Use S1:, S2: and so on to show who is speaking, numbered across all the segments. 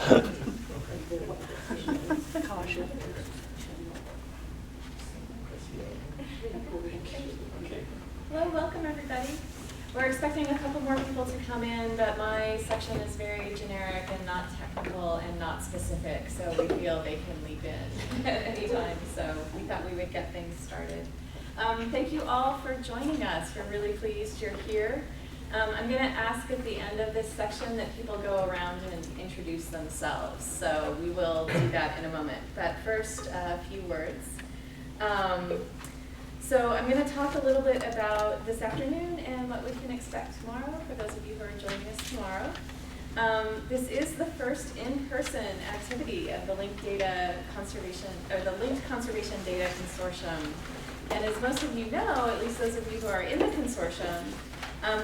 S1: Caution.
S2: Hello, welcome everybody. We're expecting a couple more people to come in, but my section is very generic and not technical and not specific, so we feel they can leap in at any time. So we thought we would get things started. Thank you all for joining us. We're really pleased you're here. I'm going to ask at the end of this section that people go around and introduce themselves. So we will do that in a moment. But first, a few words. So I'm going to talk a little bit about this afternoon and what we can expect tomorrow for those of you who are joining us tomorrow. This is the first in-person activity of the Linked Conservation Data Consortium. And as most of you know, at least those of you who are in the consortium,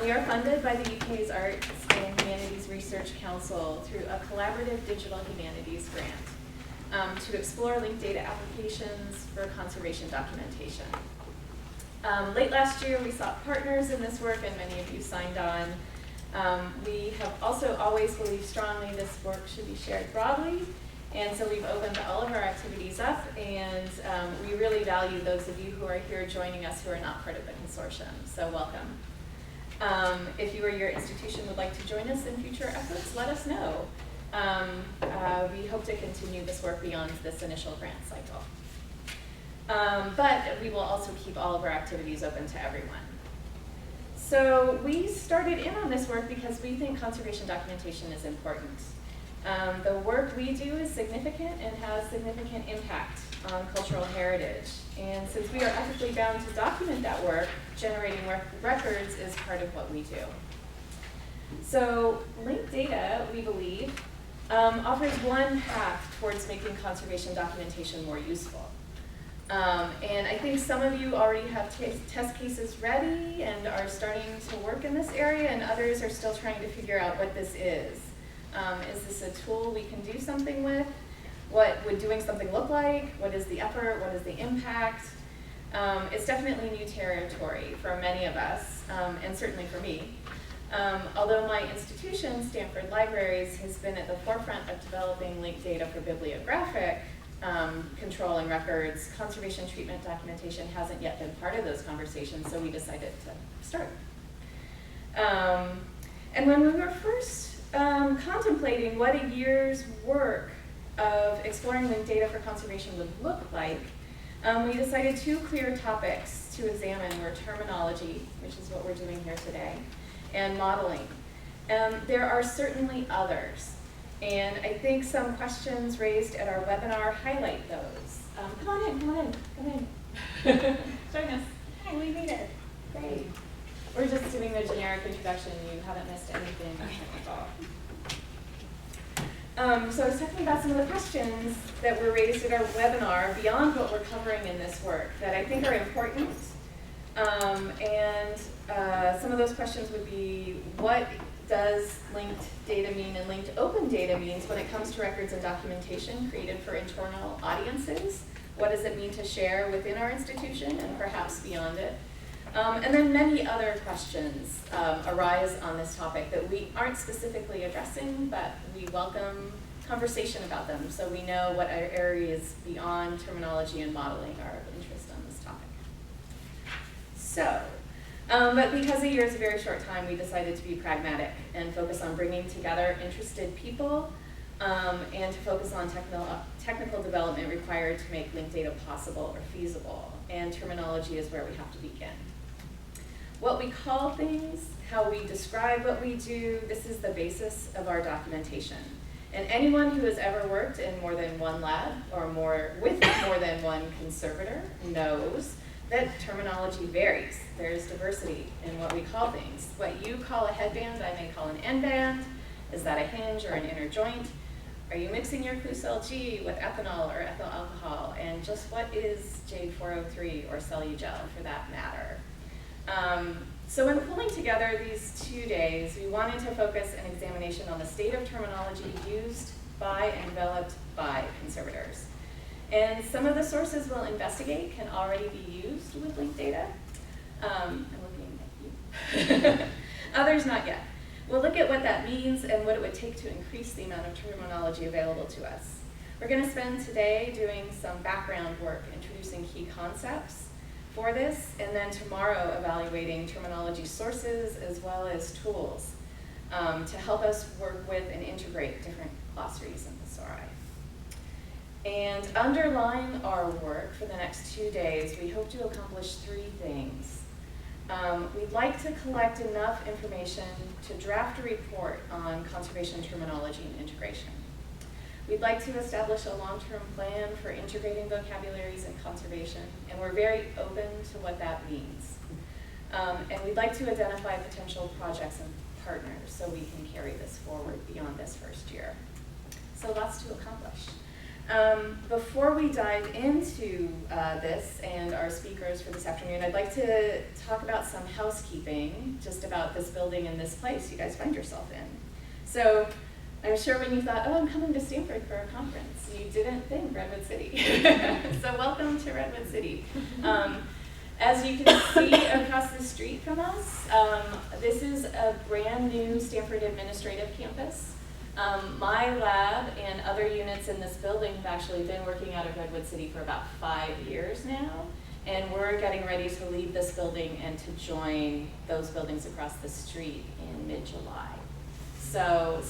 S2: we are funded by the UK's Arts and Humanities Research Council through a collaborative digital humanities grant to explore linked data applications for conservation documentation. Late last year, we sought partners in this work, and many of you signed on. We have also always believed strongly this work should be shared broadly, and so we've opened all of our activities up, and we really value those of you who are here joining us who are not part of the consortium, so welcome. If you or your institution would like to join us in future efforts, let us know. We hope to continue this work beyond this initial grant cycle. But we will also keep all of our activities open to everyone. So we started in on this work because we think conservation documentation is important. The work we do is significant and has significant impact on cultural heritage. And since we are ethically bound to document that work, generating records is part of what we do. So linked data, we believe, offers one path towards making conservation documentation more useful. And I think some of you already have test cases ready and are starting to work in this area, and others are still trying to figure out what this is. Is this a tool we can do something with? What would doing something look like? What is the effort? What is the impact? It's definitely new territory for many of us, and certainly for me. Although my institution, Stanford Libraries, has been at the forefront of developing linked data for bibliographic control and records, conservation treatment documentation hasn't yet been part of those conversations, so we decided to start. And when we were first contemplating what a year's work of exploring linked data for conservation would look like, we decided two clear topics to examine were terminology, which is what we're doing here today, and modeling. There are certainly others, and I think some questions raised at our webinar highlight those. Come on in. Join us. Hi, we made it. Great. We're just doing the generic introduction. You haven't missed anything at all. So I was talking about some of the questions that were raised at our webinar beyond what we're covering in this work that I think are important. Some of those questions would be, what does linked data mean and linked open data means when it comes to records and documentation created for internal audiences? What does it mean to share within our institution and perhaps beyond it? And then many other questions arise on this topic that we aren't specifically addressing, but we welcome conversation about them so we know what our areas beyond terminology and modeling are of interest on this topic. So, but because a year is a very short time, we decided to be pragmatic and focus on bringing together interested people and to focus on technical development required to make linked data possible or feasible. And terminology is where we have to begin. What we call things, how we describe what we do, this is the basis of our documentation. And anyone who has ever worked in more than one lab or with more than one conservator knows that terminology varies. There's diversity in what we call things. What you call a headband, I may call an end band. Is that a hinge or an inner joint? Are you mixing your Clusel-G with ethanol or ethyl alcohol? And just what is J403 or Cellugel for that matter? So in pulling together these 2 days, we wanted to focus an examination on the state of terminology used by and developed by conservators. And some of the sources we'll investigate can already be used with linked data. I'm looking at you. Others not yet. We'll look at what that means and what it would take to increase the amount of terminology available to us. We're going to spend today doing some background work, introducing key concepts for this, and then tomorrow evaluating terminology sources as well as tools to help us work with and integrate different glossaries and thesauri. And underlying our work for the next 2 days, we hope to accomplish 3 things. We'd like to collect enough information to draft a report on conservation terminology and integration. We'd like to establish a long-term plan for integrating vocabularies in conservation, and we're very open to what that means. And we'd like to identify potential projects and partners so we can carry this forward beyond this first year. So lots to accomplish. Before we dive into this and our speakers for this afternoon, I'd like to talk about some housekeeping, just about this building and this place you guys find yourself in. So I'm sure when you thought, oh, I'm coming to Stanford for a conference, you didn't think Redwood City. So welcome to Redwood City. As you can see across the street from us, this is a brand new Stanford administrative campus. My lab and other units in this building have actually been working out of Redwood City for about 5 years now, and we're getting ready to leave this building and to join those buildings across the street in mid-July. So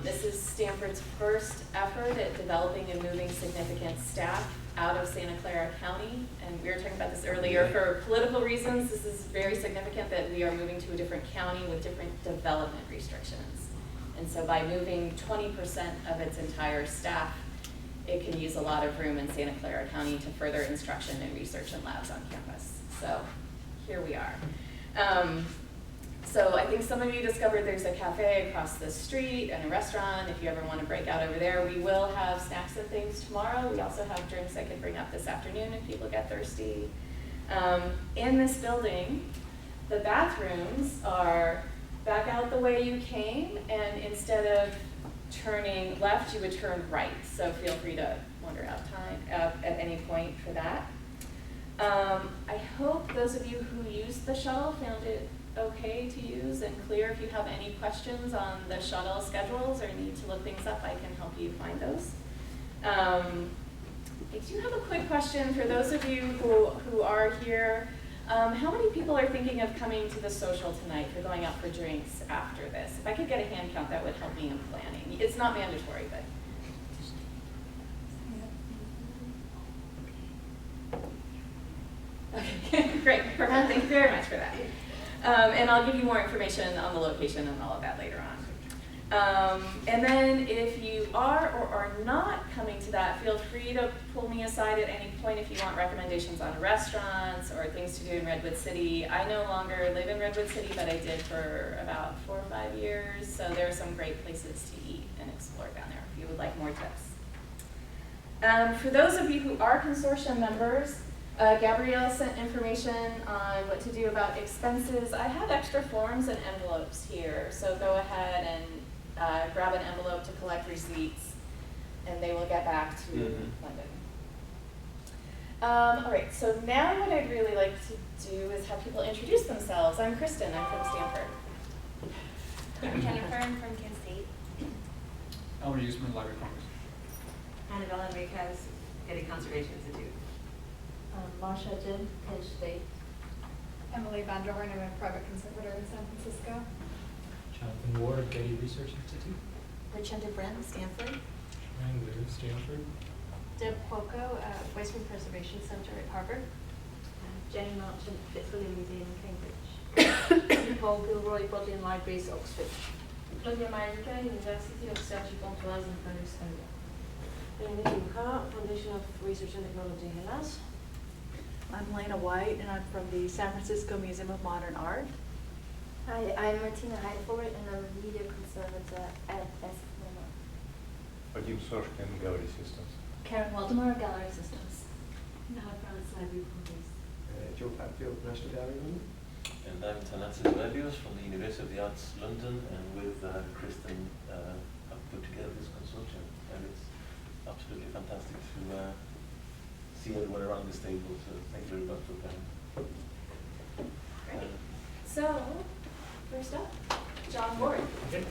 S2: this is Stanford's first effort at developing and moving significant staff out of Santa Clara County, and we were talking about this earlier. For political reasons, this is very significant that we are moving to a different county with different development restrictions. And so by moving 20% of its entire staff, it can use a lot of room in Santa Clara County to further instruction and research and labs on campus. So here we are. So I think some of you discovered there's a cafe across the street and a restaurant. If you ever want to break out over there, we will have snacks and things tomorrow. We also have drinks I can bring up this afternoon if people get thirsty. In this building, the bathrooms are back out the way you came, and instead of turning left, you would turn right. So feel free to wander out at any point for that. I hope those of you who used the shuttle found it okay to use and clear. If you have any questions on the shuttle schedules or need to look things up, I can help you find those. I do have a quick question for those of you who are here. How many people are thinking of coming to the social tonight for going out for drinks after this? If I could get a hand count, that would help me in planning. It's not mandatory, but. Okay, great, perfect. Thank you very much for that. And I'll give you more information on the location and all of that later on. And then if you are or are not coming to that, feel free to pull me aside at any point if you want recommendations on restaurants or things to do in Redwood City. I no longer live in Redwood City, but I did for about 4 or 5 years. So there are some great places to eat and explore down there if you would like more tips. For those of you who are consortium members, Gabrielle sent information on what to do about expenses. I have extra forms and envelopes here, so go ahead and grab an envelope to collect receipts, and they will get back to London. All right, so now what I'd really like to do is have people introduce themselves. I'm Kristen, I'm from Stanford.
S1: I'm Jennifer, I'm from Kent State.
S3: Albert Usman, Library of Congress.
S1: Annabelle Enriquez, Getty Conservation Institute.
S4: Marsha Jin, Penn State.
S5: Emily Vanderhorn, I'm a private conservator in San Francisco.
S6: Jonathan Ward, Getty Research Institute.
S4: Richenda Bren, Stanford.
S6: Ryan Liu, Stanford.
S4: Deb Poco, Weisman Preservation Center at Harvard. Jenny Marchant, Fitzwilliam Museum, Cambridge. Paul Gilroy, Bodleian Libraries, Oxford.
S7: Claudia Majka, University of Cergy-Pontoise in Paris-Area. Dominique Ducas, Foundation of Research and Technology, Hellas.
S8: I'm Lena White, and I'm from the San Francisco Museum of Modern Art.
S9: Hi, I'm Martina Heidford, and I'm a media conservator at SFMA.
S10: Vadim Soshkin, Gallery Systems.
S4: Karen Waldemar, Gallery Systems.
S7: Nahal France, Library of Congress.
S11: Joe Padfield, National Gallery London.
S12: And I'm Thanasis Rebios from the University of the Arts London, and with Kristen have put together this consortium, and it's absolutely fantastic to see everyone around this table, so thank you very much for coming.
S2: Great. So, first up. John Ward.
S6: Okay.